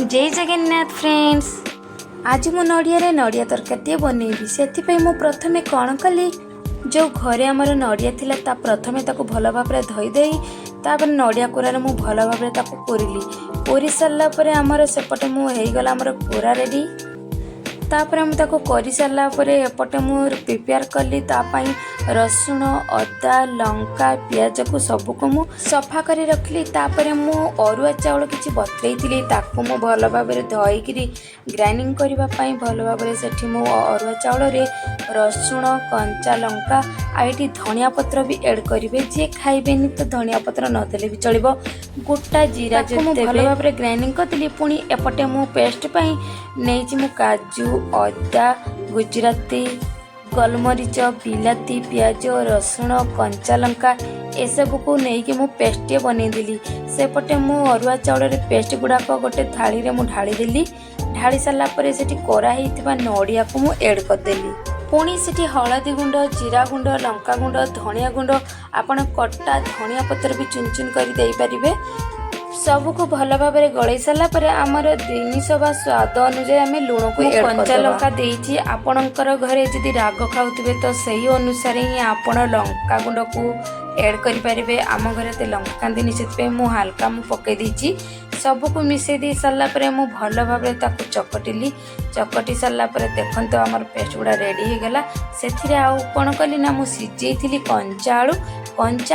जय जगन्नाथ फ्रेंड्स। आज मु नड़िया नड़िया तरकारी बनैबी से प्रथमे कौन कली जो घरे आमर नड़िया थिला ता प्रथमे ताको भल भाव धोई दे तापर नड़िया कोरारे मु भल भाव ताको कोरिली कोरी सारा पर आमर सेपटे मु हेगला आमर कोरा रेडी तापर हम ताको करि सारा पर एपटे मु प्रिपेयर कली तापाई रसुण अदा लंका पियाज को सबू को मु सफा करी रखली तापर मु अरुआ चाउल किछि बतरेइथिली ताको मु भल भाव धोईकरी ग्राइंडिंग करबा पई भल भाव सेठी मु अरुआ चाउल रे रसुण कंचा लंका आईटी धनिया पत्र भी ऐड करिवे जे खाइबेनी तो धनिया पत्र न देले भी चलिबो गोटा जीरा जो भल भाव ग्राइंडिंग करली पुणी एपटे मु पेस्ट पई नेछि मु काजू अदा गुजराती गोलमरीच बिलाती पियाज रसुण कंचा लंका ए सब को नेकी मु पेस्ट बनईदेली सेपटे मु अरुआ चाउल पेस्ट गुड़ाक गोटे थाली रे मु ढाली देली ढाली सारा पर सेठी कोरा हेतिबा नड़िया को मु ऐड करदेली पुणी सेठी हलदी गुंड जीरा गुंड लंका गुंड धनिया गुंड आपण कटा धनिया पत्र भी चुन चुन कर दे पारिबे सबको भल भाव गलई सारा पर आमर जिनिस बा स्वाद अनुसार आम लुण को कंचा लंका देइछि आपणकर घरे जदि राग खाउथिबे तो सही अनुसार ही आपण लंका गुंड को ऐड करि परिबे आम घरे ते लंका कांदिनी सेतपे मु हल्का मु पके देइछि सबको मिसई दे सारा पर मु भल भाव ताको चकटिली चकटी सारा पर देखंतो आमर पेस्ट गुडा रेडी हो गला सेथिरे आउ कोन कली ना मु सिजेइथिली कंचा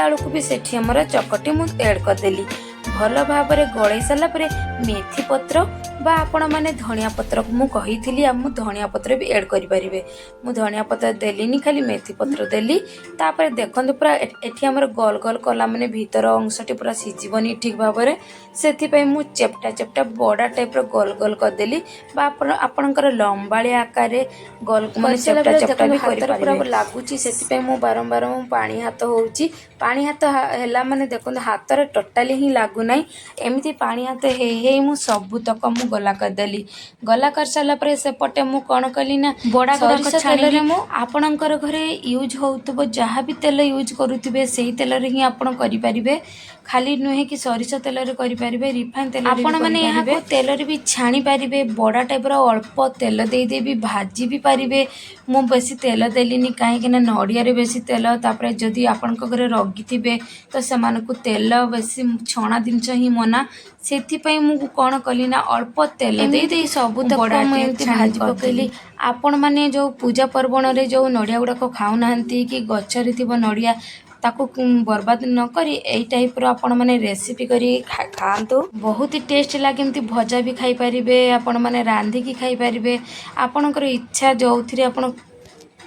आलू को भी सेठी हमर चकटी मु ऐड कर देली भल भाव गलई सारा पर मेथी पत्र बा आपण माने धनिया पत्र मु कहिथिली आ मु धनिया पत्र भी ऐड करि परिबे मु धनिया पत्र देलिनी खाली मेथी पत्र देली तापर देखंतु पूरा एठी हमर गोल गोल कला माने भीतर अंशटी पूरा सिजिबनी ठीक भाबरे सेथि पई मु चेपटा बड़ा टाइप रो गोल गोल कर देली बा आपणकर लंबाळी आकार गोल माने चेपटा भी करि परिबे पूरा लागुची सेथि पई मु बारंबार मु पानी हाथ होउची पानी हाथ हैला माने देखंतु हाथ रे टोटली ही लागु नै एमिति पानी हाथ हे मु सब तक मु गला करदेली गला कर सारा पर सेपटे मु कौन कली ना बड़ा गुड़ाक छाड़ी मु आपणकर घरे यूज होउतबो जहाँ भी तेल यूज करुथिबे सेही तेल रे ही आपण करि परिबे खाली नुहे कि सरिष तेल रे करि परिबे रिफाइन तेल आपण माने यहाँ को तेल रे भी छाणी परिबे बड़ा टाइप रो अल्प तेल दे दे भी भाजी भी परिबे मु बेसी तेल देलिनी काहे कि ना नड़िया रे बेसी तेल तापर जदी आपणक घरे रगी थिबे तो समान को तेल बेसी छणा जिनस ही मना सेथि पई मु कोन कली ना अल्प तेल दे दे सब तक एमती भाजी पकेली आपण माने जो पूजा पर्वण रे जो नड़िया गुड़ाक खाऊ नाहंती कि गछरे थिबो नड़िया ताको बर्बाद न करी एई टाइप रो आपण माने रेसिपी करी खांतो बहुत ही टेस्ट लागे एमती भजा भी खाई परिबे आपण माने रांधी की खाई परिबे आपणकर इच्छा जोथिरे आपण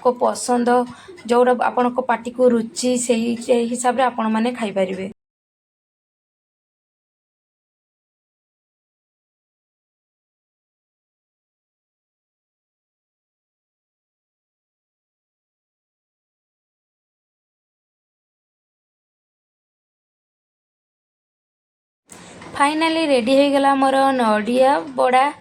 को पसंद जोड़ा आपण को पाटी को रुचि सेही हिसाब रे आपण माने खाई परिबे। फाइनली रेडी हो गला मोर नड़िया बड़ा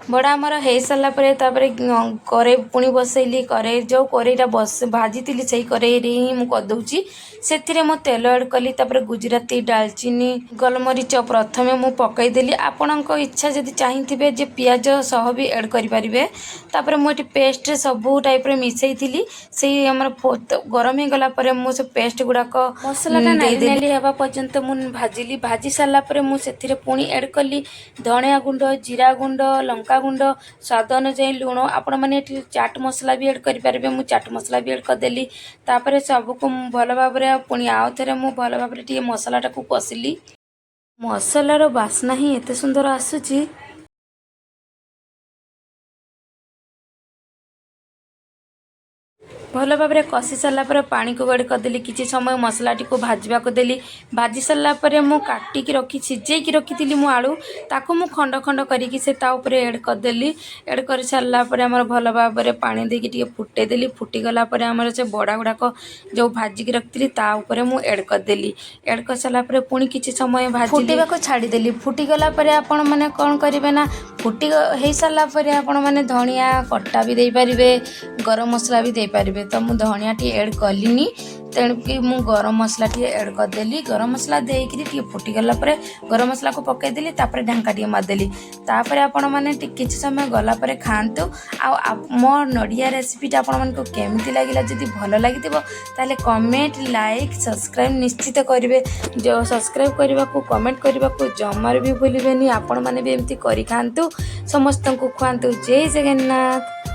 बड़ा आमर हो सारा कड़े पुणी बसैली कड़े जो कड़ेटा बस भाजी से कड़े ही मुझे करदे से मो तेल ऐड कली गुजराती डालचीनी गोलमरीच प्रथमे मु पकईदेली आपण इच्छा जदि चाहिए जे पियाज सह भी ऐड करें तापर मुझे पेस्ट सबू टाइप मिसई थी से गरम हो गला मुझे पेस्ट गुड़ाक मसला नाली हवा पर्यंत मुझे भाजिली भाजी सारापर मुझे पुणी ऐड कली धनिया गुंड जीरा गुंड लंका गुंड स्वाद अनुसार लुण आपण मैंने चाट मसला भी ऐड करें मुझे चाट मसला भी ऐड करदेली तापर सबको भल भाव पुणी आउ थे मुझे भल भाव मसलाटा को कषिली मसलार बास्ना ही एते सुंदर आसुची भल भाव कषि सारापर पानी को ऐड करदेली किसी समय मसलाटी को भाजवा को देली भाजी सारापर मु काटिकी रखी सिझेकी रखी मु आलू ताको मु खंड खंड करिकी से ता ऊपर ऐड करदेली ऐड कर सारापर आमर भल भाव पानी देकी टिके फुटेदेली फुटीगला आमर से बड़ा गुड़ाक जो भाजिकी रखी ता ऊपर मु ऐड करदेली ऐड कर सारापर पुणी किसी समय भाजी फुटेबा को छाड़ीदेली फुटीगला आपण मैंने कौन करेंगे ना फुटी हो सारापर आपण मैंने धनिया कटा भी दे पारे गरम मसला भी दे पारे तो मु धनिया टी ऐड कलिनी ତେଣुକି ମୁଁ ଗରम मसला टी एड करदेली। गरम मसला देकरी टी फुटीगला गरम मसला को पकईदेली ढांका टी मारदेली। तापर आपण मैंने किसी समय गला खातु। आ मो नड़िया रेसिपीटा आपण मानक केमती लगिला जदि भल लगी ताले कमेंट लाइक सब्सक्राइब निश्चित करेंगे। जो सब्सक्राइब करने को कमेंट करने को जमार भी भूलें। आपण मैंने भी एमती करि खातु। समस्त को खुआतु। जय जगन्नाथ।